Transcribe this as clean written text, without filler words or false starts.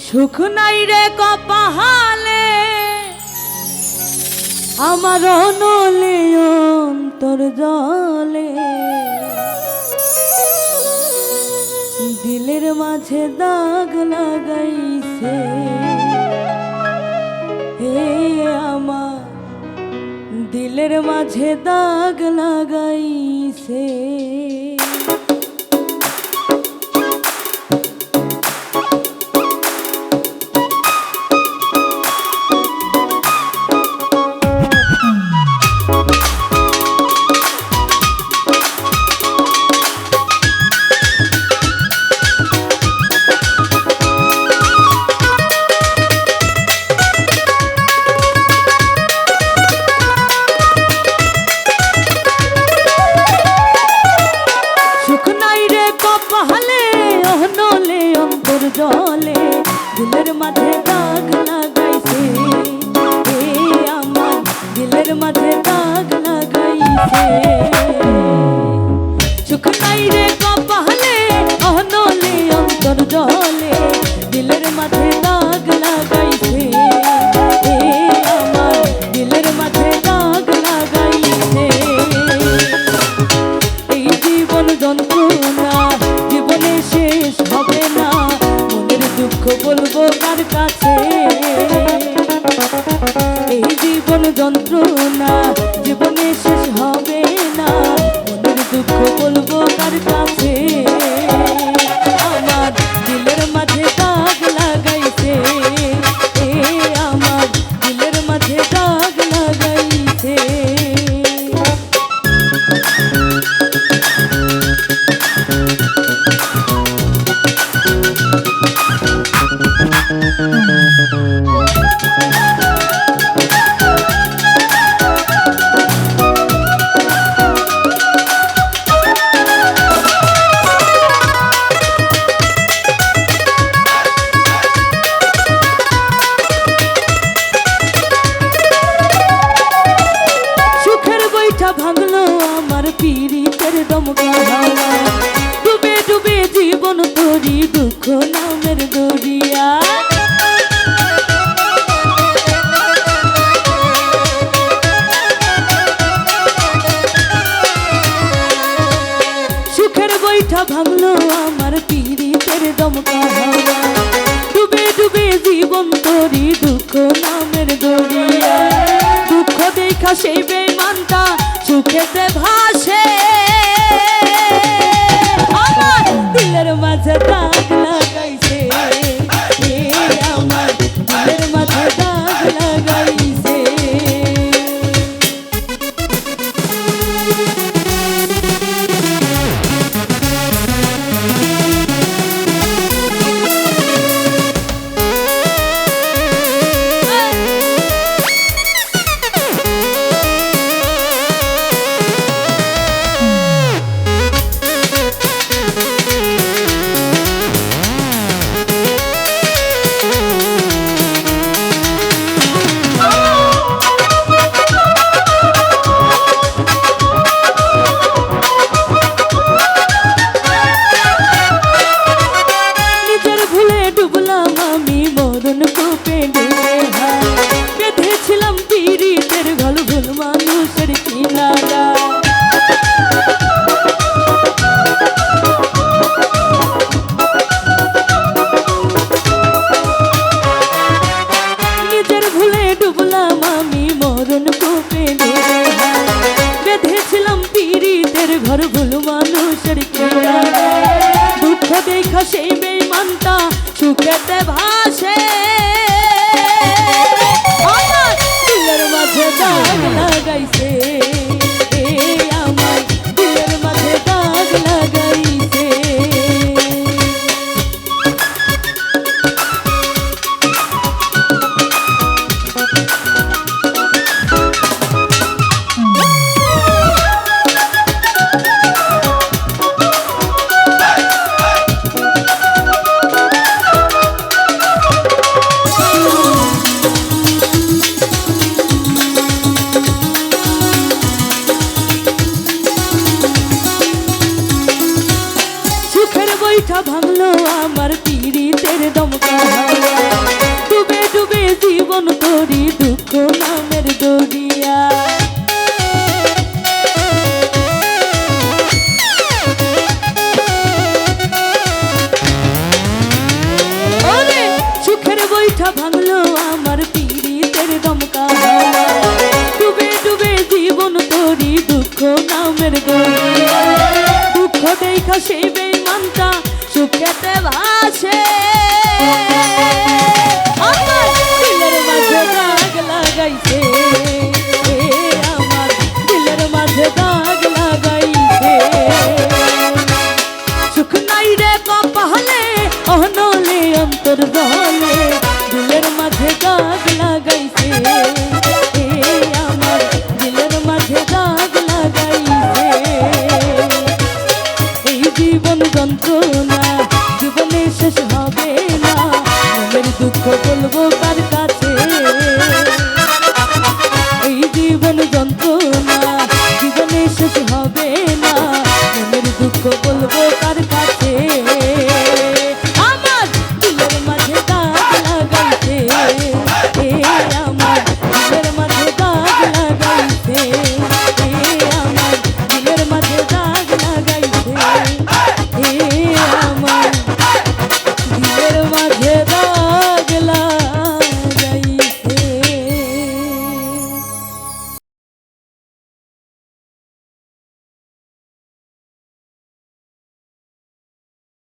সুখ নাই রে কপালে আমার অনলে অন্তর জলে দিলের মাঝে দাগ লাগাইছে হে আমার দিলের মাঝে দাগ লাগাইছে জলে দিলের মাঝে দাগ লাগাইছে এ আমার দিলের মাঝে দাগ লাগাইছে সুখ নাই রে কপালে অনলে অন্তর জলে দিলের মাঝে দাগ লাগাইছে এ আমার দিলের মাঝে দাগ লাগাইছে এই জীবন যন্ত্রণা জীবনে শেষ হবে না দুঃখ বলবো কার কাছে এই জীবন যন্ত্রণা জীবনে শেষ হবে না মনের দুঃখ বলবো কার কাছে আমার দিলের মাঝে দাগ লাগাইছে এ আমার দিলের মাঝে দাগ লাগাইছে ভাঙলো আমার পীড়িতের দমকা হাওয়া ডুবে ডুবে জীবন তোরি দুঃখ নামের দরিয়া সুখের বৈঠা ভাঙলো আমার পীড়িতের দমকা হাওয়া ডুবে ডুবে জীবন তোরি দুঃখ নামের দরিয়া দুঃখ দেখা সেই বেঈমানটা সুখেতে ভাসে আমার দিলের মাঝে দাগ লাগাইছে এ আমার দিলের মাঝে দাগ লাগাইছে বেঁধেছিলাম পীড়িতের ঘর ভুল মানুষের কিনারা নিজের ভুলে ডুবলাম আমি মরণ কোপে বেঁধেছিলাম পীড়িতের ঘর ভুল মানুষের কিনারা দুঃখ দেখা সেই বেঈমানটা সুখেতে ভাসে দিলের মাঝে দাগ লাগাইছে এ আমার দিলের মাঝে দাগ লাগাইছে বৈঠা ভাঙলো আমার পীড়িতের দমকা হাওয়া। ডুবে ডুবে জীবন তোরি দুঃখ নামের দরিয়া। ওরে সুখের বৈঠা ভাঙলো আমার পীড়িতের দমকা হাওয়া। ডুবে ডুবে জীবন তোরি দুঃখ নামের দরিয়া। দুঃখ দেখা সেই বেঈমানটা সুখেতে ভাসে। আমার দিলের মাঝে দাগ লাগাইছে, আমার দিলের মাঝে দাগ লাগাইছে। সুখ নাই রে কপালে অনলে অন্তর জলে, দিলের মাঝে দাগ লাগাইছে, আমার দিলের মাঝে দাগ লাগাইছে। এই জীবন যন্ত্রণা জীবনে শেষ হবে না, মনের দুঃখ বলবো কার কাছে। এই জীবন যন্ত্রণা